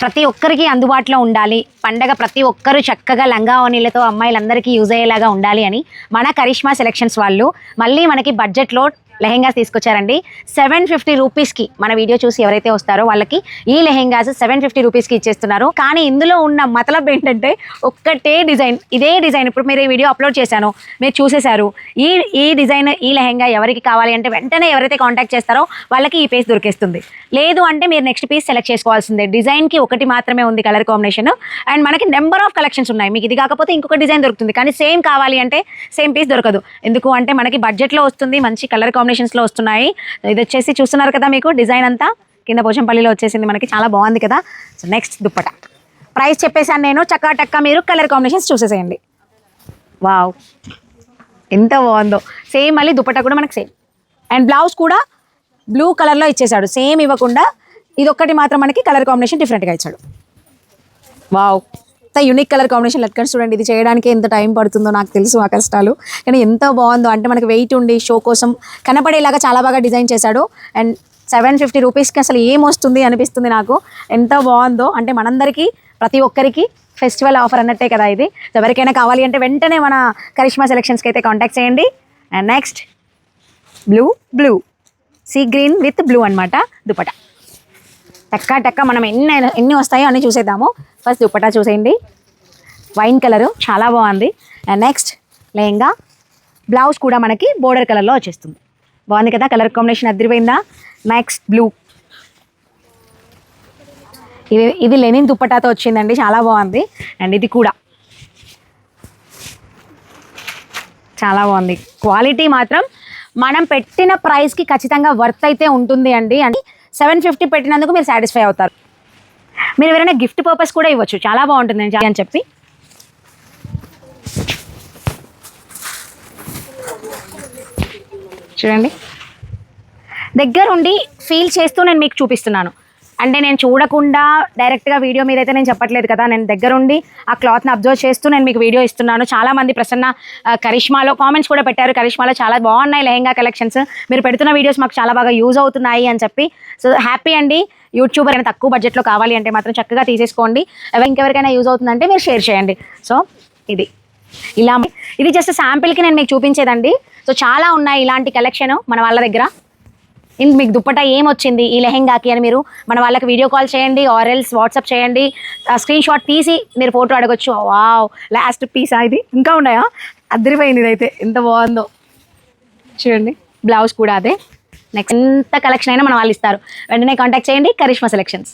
ప్రతి ఒక్కరికి అందుబాటులో ఉండాలి, పండగ ప్రతి ఒక్కరు చక్కగా లంగా ఓణీలతో అమ్మాయిలందరికీ యూజ్ అయ్యేలాగా ఉండాలి అని మన కరిష్మా సెలెక్షన్స్ వాళ్ళు మళ్ళీ మనకి బడ్జెట్లో లెహెంగాస్ తీసుకొచ్చారండి. 750 రూపీస్కి మన వీడియో చూసి ఎవరైతే వస్తారో వాళ్ళకి ఈ లెహెంగాస్ 750 రూపీస్కి ఇచ్చేస్తున్నారు. కానీ ఇందులో ఉన్న మతలబ్ ఏంటంటే ఒక్కటే డిజైన్, ఇదే డిజైన్ ఇప్పుడు మీరు ఈ వీడియో అప్లోడ్ చేశాను, మీరు చూసేశారు. ఈ డిజైన్ ఈ లెహెంగా ఎవరికి కావాలి అంటే వెంటనే ఎవరైతే కాంటాక్ట్ చేస్తారో వాళ్ళకి ఈ పీస్ దొరికేస్తుంది. లేదు అంటే మీరు నెక్స్ట్ పీస్ సెలెక్ట్ చేసుకోవాల్సిందే. డిజైన్కి ఒకటి మాత్రమే ఉంది కలర్ కాంబినేషన్, అండ్ మనకి నెంబర్ ఆఫ్ కలెక్షన్స్ ఉన్నాయి. మీకు ఇది కాకపోతే ఇంకొక డిజైన్ దొరుకుతుంది, కానీ సేమ్ కావాలి అంటే సేమ్ పీస్ దొరకదు. ఎందుకు అంటే మనకి బడ్జెట్లో వస్తుంది, మంచి కలర్ కాంబినేషన్స్లో వస్తున్నాయి. ఇది వచ్చేసి చూస్తున్నారు కదా, మీకు డిజైన్ అంతా కింద పోచంపల్లిలో వచ్చేసింది మనకి, చాలా బాగుంది కదా. సో నెక్స్ట్ దుప్పట ప్రైస్ చెప్పేసాను నేను, చక్కా టక్కా మీరు కలర్ కాంబినేషన్స్ చూసేసేయండి. వావ్ ఎంత బాగుందో. సేమ్ మళ్ళీ దుప్పట కూడా మనకి సేమ్, అండ్ బ్లౌజ్ కూడా బ్లూ కలర్లో ఇచ్చేసాడు, సేమ్ ఇవ్వకుండా ఇదొక్కటి మాత్రం మనకి కలర్ కాంబినేషన్ డిఫరెంట్గా ఇచ్చాడు. వావ్ ఎంత యూనిక్ కలర్ కాంబినేషన్. లెక్క చూడండి, ఇది చేయడానికి ఎంత టైం పడుతుందో నాకు తెలుసు ఆ కష్టాలు, కానీ ఎంత బాగుందో అంటే మనకి వెయిట్ ఉండి షో కోసం కనపడేలాగా చాలా బాగా డిజైన్ చేశాడు. అండ్ 750 రూపీస్కి అసలు ఏం వస్తుంది అనిపిస్తుంది నాకు, ఎంత బాగుందో. అంటే మనందరికీ ప్రతి ఒక్కరికి ఫెస్టివల్ ఆఫర్ అన్నట్టే కదా ఇది. ఎవరికైనా కావాలి అంటే వెంటనే మన కరిష్మా సెలెక్షన్స్కి అయితే కాంటాక్ట్ చేయండి. And next blue sea green with blue అనమాట దుపట. టక్కా మనం ఎన్ని వస్తాయో అన్నీ చూసేద్దాము. ఫస్ట్ దుపట్టా చూసేయండి, వైన్ కలరు చాలా బాగుంది. అండ్ నెక్స్ట్ లెహంగా, బ్లౌజ్ కూడా మనకి బోర్డర్ కలర్లో వచ్చేస్తుంది. బాగుంది కదా, కలర్ కాంబినేషన్ అదిరిపోయిందా. నెక్స్ట్ బ్లూ, ఇది లెనిన్ దుప్పటాతో వచ్చిందండి, చాలా బాగుంది. అండ్ ఇది కూడా చాలా బాగుంది. క్వాలిటీ మాత్రం మనం పెట్టిన ప్రైస్కి ఖచ్చితంగా వర్త్ అయితే ఉంటుంది అండి. అంటే 750 పెట్టినందుకు మీరు సాటిస్ఫై అవుతారు. మీరు ఎవరైనా గిఫ్ట్ పర్పస్ కూడా ఇవ్వచ్చు, చాలా బాగుంటుంది అని చెప్పి. చూడండి, దగ్గరుండి ఫీల్ చేస్తూ నేను మీకు చూపిస్తున్నాను. అంటే నేను చూడకుండా డైరెక్ట్గా వీడియో మీద అయితే నేను చెప్పట్లేదు కదా, నేను దగ్గరుండి ఆ క్లాత్ని అబ్జర్వ్ చేస్తూ నేను మీకు వీడియో ఇస్తున్నాను. చాలామంది ప్రసన్న కరిష్మాలో కామెంట్స్ కూడా పెట్టారు, కరిష్మాలో చాలా బాగున్నాయి లెహంగా కలెక్షన్స్, మీరు పెడుతున్న వీడియోస్ మాకు చాలా బాగా యూజ్ అవుతున్నాయి అని చెప్పి. సో హ్యాపీ అండి. యూట్యూబర్ అయినా తక్కువ బడ్జెట్లో కావాలి అంటే మాత్రం చక్కగా తీసేసుకోండి. ఇంకెవరికైనా యూజ్ అవుతుందంటే మీరు షేర్ చేయండి. సో ఇది జస్ట్ శాంపిల్కి నేను మీకు చూపించేదండి. సో చాలా ఉన్నాయి ఇలాంటి కలెక్షన్ మన వాళ్ళ దగ్గర. మీకు దుప్పటా ఏమొచ్చింది ఈ లెహెంగాకి అని మీరు మన వాళ్ళకి వీడియో కాల్ చేయండి, ఆర్ఎల్స్ వాట్సాప్ చేయండి, స్క్రీన్ షాట్ తీసి మీరు ఫోటో అడగొచ్చు. వావ్ లాస్ట్ పీసా ఇది, ఇంకా ఉన్నాయా, అదిరిపోయింది ఇదైతే, ఎంత బాగుందో చూడండి. బ్లౌజ్ కూడా అదే. నెక్స్ట్ ఎంత కలెక్షన్ అయినా మన వాళ్ళు ఇస్తారు, వెంటనే కాంటాక్ట్ చేయండి కరిష్మా సెలెక్షన్స్.